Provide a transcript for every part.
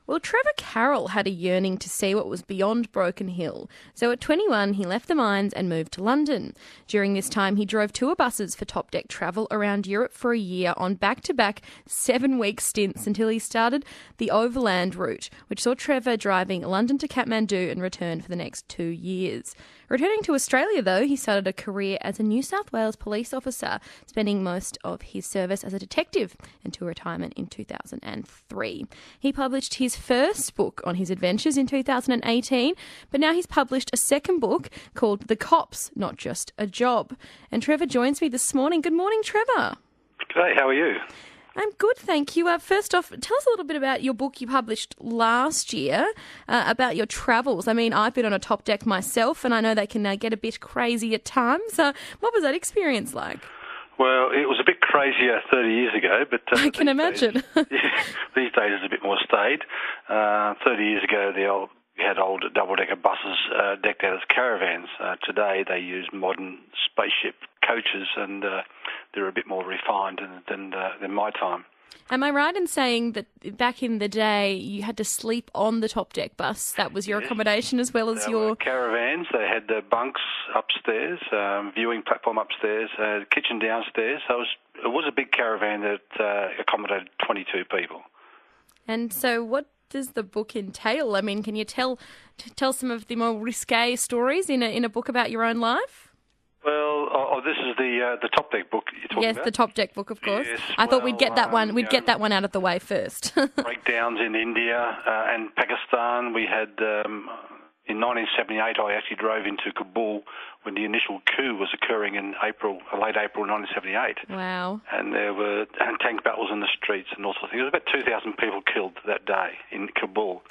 Well, Trevor Carroll had a yearning to see what was beyond Broken Hill. So at 21, he left the mines and moved to London. During this time, he drove tour buses for Top Deck travel around Europe for a year on back-to-back 7-week stints until he started the overland route, which saw Trevor driving London to Kathmandu and return for the next 2 years. Returning to Australia, though, he started a career as a New South Wales police officer, spending most of his service as a detective until retirement in 2003. He published his first book on his adventures in 2018, but now he's published a second book called The Cops, Not Just a Job. And Trevor joins me this morning. Good morning, Trevor. G'day, how are you? I'm good, thank you. First off, tell us a little bit about your book you published last year, about your travels. I mean, I've been on a Top Deck myself, and I know they can get a bit crazy at times. What was that experience like? Well, it was a bit crazier 30 years ago, but... I can imagine. These days it's a bit more staid. 30 years ago, we had old double-decker buses decked out as caravans. Today they use modern spaceship coaches, and they're a bit more refined than my time. Am I right in saying that back in the day you had to sleep on the Top Deck bus? That was your accommodation as well as your... caravans. They had bunks upstairs, viewing platform upstairs, kitchen downstairs. So it was a big caravan that accommodated 22 people. And so what does the book entail? I mean, can you tell some of the more risque stories in a book about your own life? Well, this is the Top Deck book you're talking about? Yes, the Top Deck book, of course. Yes, I thought we'd get that one. We'd get that one out of the way first. Breakdowns in India and Pakistan. We had in 1978. I actually drove into Kabul when the initial coup was occurring in late April 1978. Wow! And there were tank battles in the streets and all sorts of things. There was about 2,000 people killed that day in Kabul,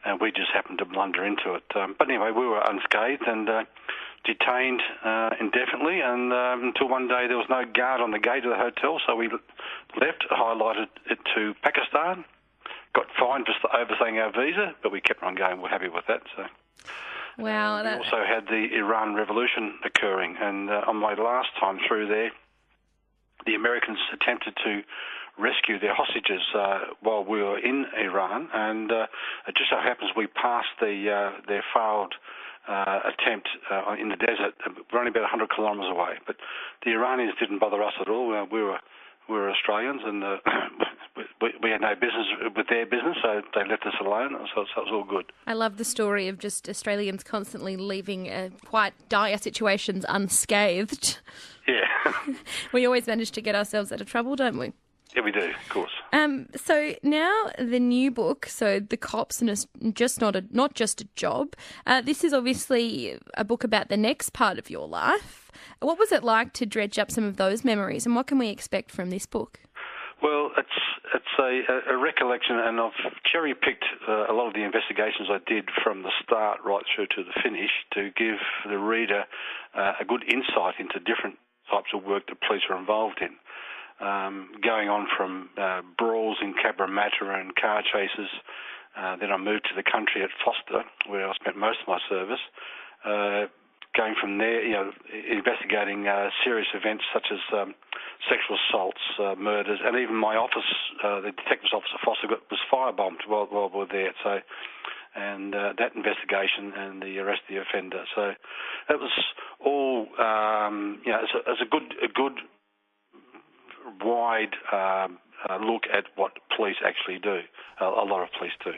and we just happened to blunder into it. But anyway, we were unscathed and detained indefinitely, and until one day there was no guard on the gate of the hotel, so we left, highlighted it to Pakistan, got fined for overstaying our visa, but we kept on going. We're happy with that. So. Wow. We also had the Iran Revolution occurring, and on my last time through there, the Americans attempted to rescue their hostages while we were in Iran, and it just so happens we passed their failed attempt in the desert. We're only about 100 kilometres away, but the Iranians didn't bother us at all. We were Australians, and we had no business with their business, so they left us alone, so it was all good. I love the story of just Australians constantly leaving quite dire situations unscathed. Yeah. We always manage to get ourselves out of trouble, don't we? Yeah, we do, of course. So now the new book, so The Cops, and it's just not just a job. This is obviously a book about the next part of your life. What was it like to dredge up some of those memories, and what can we expect from this book? Well, it's a recollection, and I've cherry-picked a lot of the investigations I did from the start right through to the finish to give the reader a good insight into different types of work that police are involved in. Going on from brawls in Cabramatta and car chases. Then I moved to the country at Foster, where I spent most of my service. Going from there, investigating serious events such as sexual assaults, murders, and even my office, the detective's office at Foster, was firebombed while we were there. So, and that investigation and the arrest of the offender. So it was all, it's a good wide look at what police actually do. A lot of police do.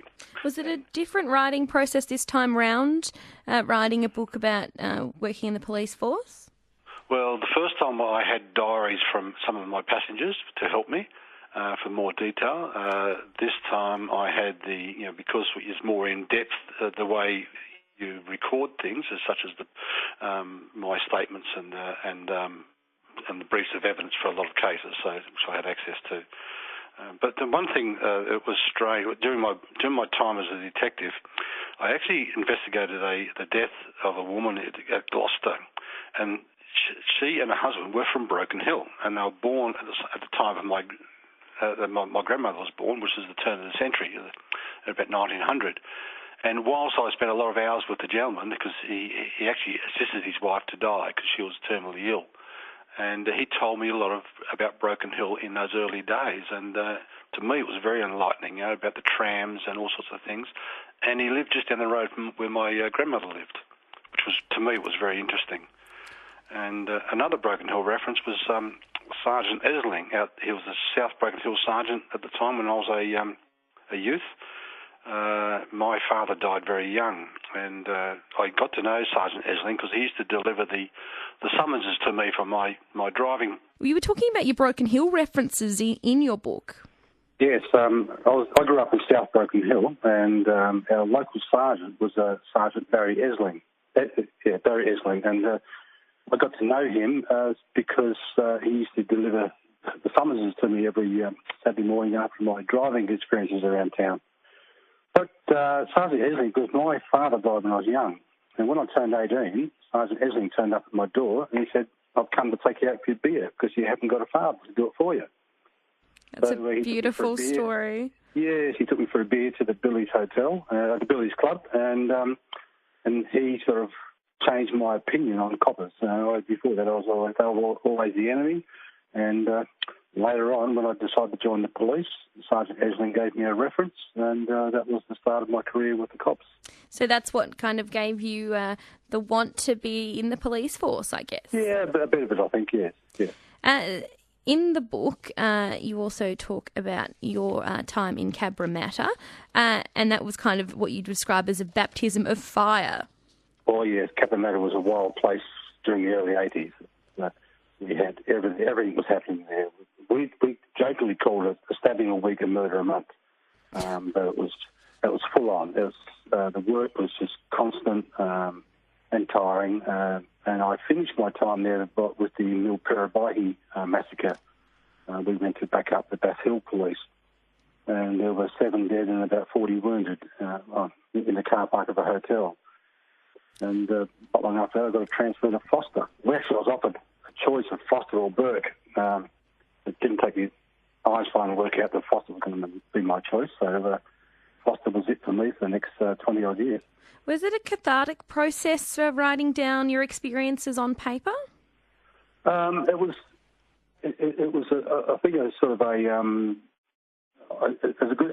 Was it a different writing process this time round, writing a book about working in the police force? Well, the first time I had diaries from some of my passengers to help me for more detail. This time I had because it's more in depth, the way you record things, such as my statements and the briefs of evidence for a lot of cases, which I had access to. But the one thing that was strange during my time as a detective, I actually investigated the death of a woman at Gloucester, and she and her husband were from Broken Hill, and they were born at the time of my grandmother was born, which is the turn of the century, at about 1900. And whilst I spent a lot of hours with the gentleman, because he actually assisted his wife to die because she was terminally ill. And he told me a lot about Broken Hill in those early days, and to me it was very enlightening, about the trams and all sorts of things. And he lived just down the road from where my grandmother lived, which was, to me, was very interesting. And another Broken Hill reference was Sergeant Esling. He was a South Broken Hill sergeant at the time when I was a youth. My father died very young, and I got to know Sergeant Esling because he used to deliver the summonses to me for my driving. You were talking about your Broken Hill references in your book. Yes, I grew up in South Broken Hill, and our local sergeant was Sergeant Barry Esling. Barry Esling, and I got to know him because he used to deliver the summonses to me every Saturday morning after my driving experiences around town. But Sergeant Esling, because my father died when I was young, and when I turned 18, Sergeant Esling turned up at my door and he said, "I've come to take you out for your beer because you haven't got a father to do it for you." That's a beautiful story. Yes, he took me for a beer to the Billy's Hotel, the Billy's Club, and he sort of changed my opinion on coppers. Before that, they were always the enemy, and later on, when I decided to join the police, Sergeant Esling gave me a reference, and that was the start of my career with the cops. So that's what kind of gave you the want to be in the police force, I guess? Yeah, a bit of it, I think, yes. Yeah. In the book, you also talk about your time in Cabramatta, and that was kind of what you describe as a baptism of fire. Oh, yes, Cabramatta was a wild place during the early 80s. We had everything was happening there. We jokingly called it a stabbing a week and murder a month, but it was full on. The work was just constant and tiring. And I finished my time there with the Milperabahi massacre. We went to back up the Bass Hill Police, and there were 7 dead and about 40 wounded in the car park of a hotel. And not long after that, I got a transfer to Foster. Well, actually, I was offered a choice of Foster or Burke. It didn't take me eyes trying to work out that Foster was going to be my choice. So Foster was it for me for the next 20-odd years. Was it a cathartic process of writing down your experiences on paper? It was. I think it was sort of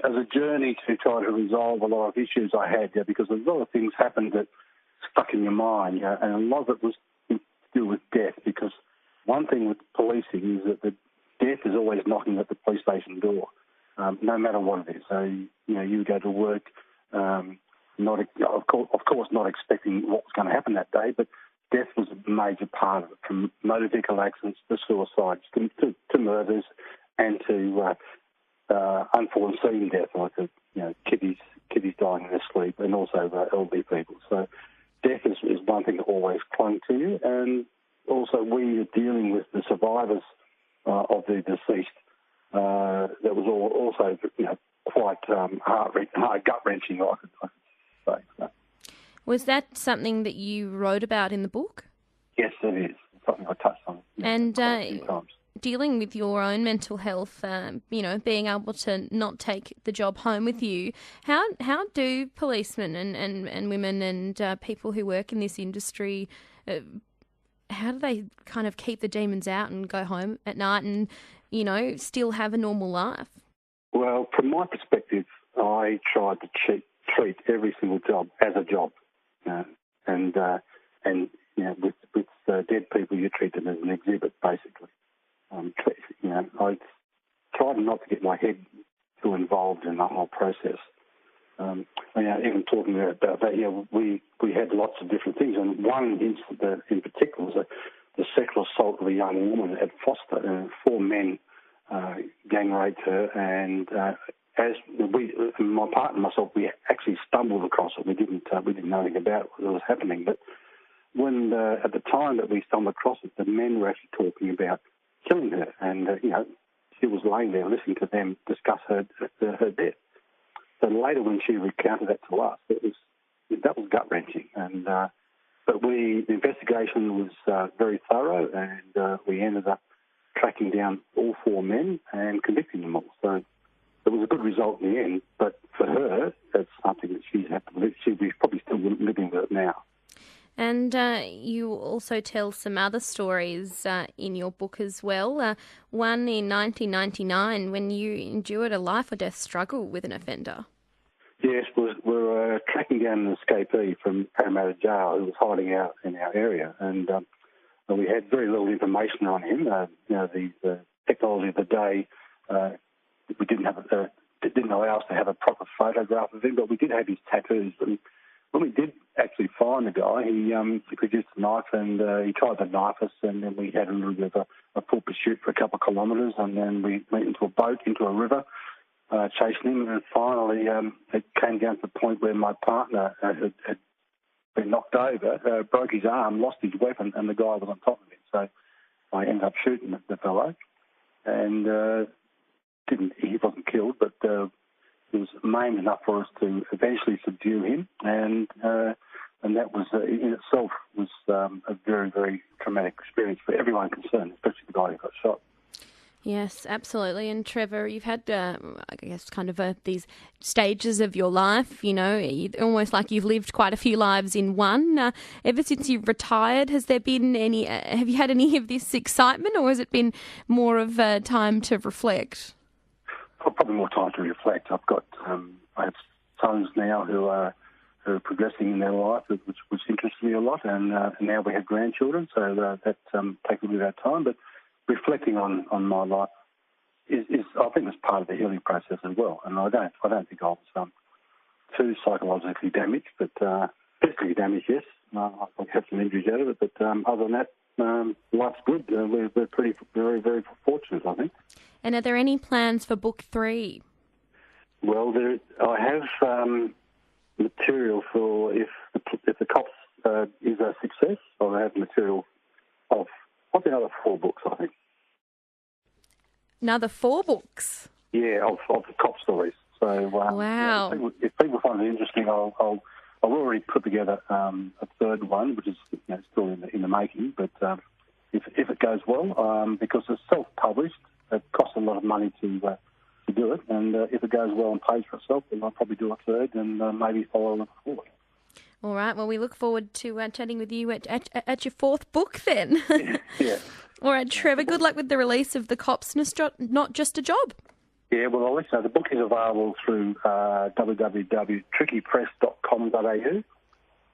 as a journey to try to resolve a lot of issues I had there, because a lot of things happened that stuck in your mind, and a lot of it was to do with death. Because one thing with policing is that the death is always knocking at the police station door, no matter what it is. So you go to work. Of course, not expecting what was going to happen that day, but death was a major part of it, from motor vehicle accidents to suicides to murders and to unforeseen death, like kiddies dying in their sleep, and also elderly people. So death is one thing that always clung to you, and also when you're dealing with the survivors of the deceased, that was also quite gut-wrenching, I could say. So. Was that something that you wrote about in the book? Yes, it is. It's something I touched on. And a few times. Dealing with your own mental health, being able to not take the job home with you, how do policemen and women and people who work in this industry, how do they kind of keep the demons out and go home at night and, still have a normal life? Well, from my perspective, I tried to treat every single job as a job, and with dead people, you treat them as an exhibit, basically. I tried not to get my head too involved in the whole process. Even talking about that, we had lots of different things, and one incident in particular was the sexual assault of a young woman at Foster, and 4 men gang raped her, and as my partner and myself, we actually stumbled across it. We didn't know anything about what was happening, but when at the time that we stumbled across it, the men were actually talking about killing her, and she was laying there listening to them discuss her death. So later, when she recounted that to us, that was gut wrenching, and but the investigation was very thorough, and we ended up tracking down all 4 men and convicting them all. So it was a good result in the end, but for her, that's something that she's had to live. She's probably still living with it now. And you also tell some other stories in your book as well. One in 1999 when you endured a life or death struggle with an offender. Yes, we're tracking down an escapee from Parramatta Jail who was hiding out in our area, and we had very little information on him. The technology of the day, we didn't allow us to have a proper photograph of him, but we did have his tattoos. And when we did actually find the guy, he produced a knife and he tried to knife us, and then we had a little bit of a full pursuit for a couple of kilometres, and then we went into a boat, into a river, chasing him, and finally it came down to the point where my partner had been knocked over, broke his arm, lost his weapon, and the guy was on top of him. So I ended up shooting the fellow, and he wasn't killed, but he was maimed enough for us to eventually subdue him, and that was in itself was a very, very traumatic experience for everyone concerned, especially the guy who got shot. Yes, absolutely. And Trevor, you've had, I guess, kind of these stages of your life, almost like you've lived quite a few lives in one. Ever since you've retired, have you had any of this excitement, or has it been more of a time to reflect? Probably more time to reflect. I have sons now who are progressing in their life, which interests me a lot, and now we have grandchildren, so that takes a bit of our time. But reflecting on my life is I think, it's part of the healing process as well. And I don't think I was too psychologically damaged, but physically damaged, yes. I have some injuries out of it, but other than that, life's good. We're pretty very, very fortunate, I think. And are there any plans for book 3? Well, I have material for if the Cops is a success. I have material of probably another 4 books, I think. Another 4 books? Yeah, of the cop stories. So wow. If people find it interesting, I've already put together a 3rd one, which is still in the making. But if it goes well, because it's self-published, it costs a lot of money to do it, and if it goes well and pays for itself, then I'll probably do a 3rd and maybe follow it forward. All right. Well, we look forward to chatting with you at your 4th book then. Yeah. All right, Trevor, good luck with the release of The Cops Not Just a Job. Yeah, well, I'll let you know. The book is available through www.trickypress.com.au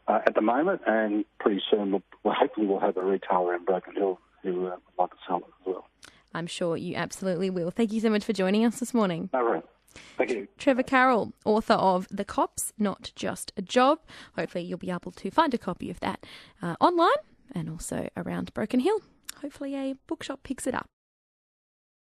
at the moment, and pretty soon hopefully we'll have a retailer in Broken Hill who would like to sell it as well. I'm sure you absolutely will. Thank you so much for joining us this morning. No worries. Thank you. Trevor Carroll, author of The Cops Not Just a Job. Hopefully you'll be able to find a copy of that online and also around Broken Hill. Hopefully a bookshop picks it up.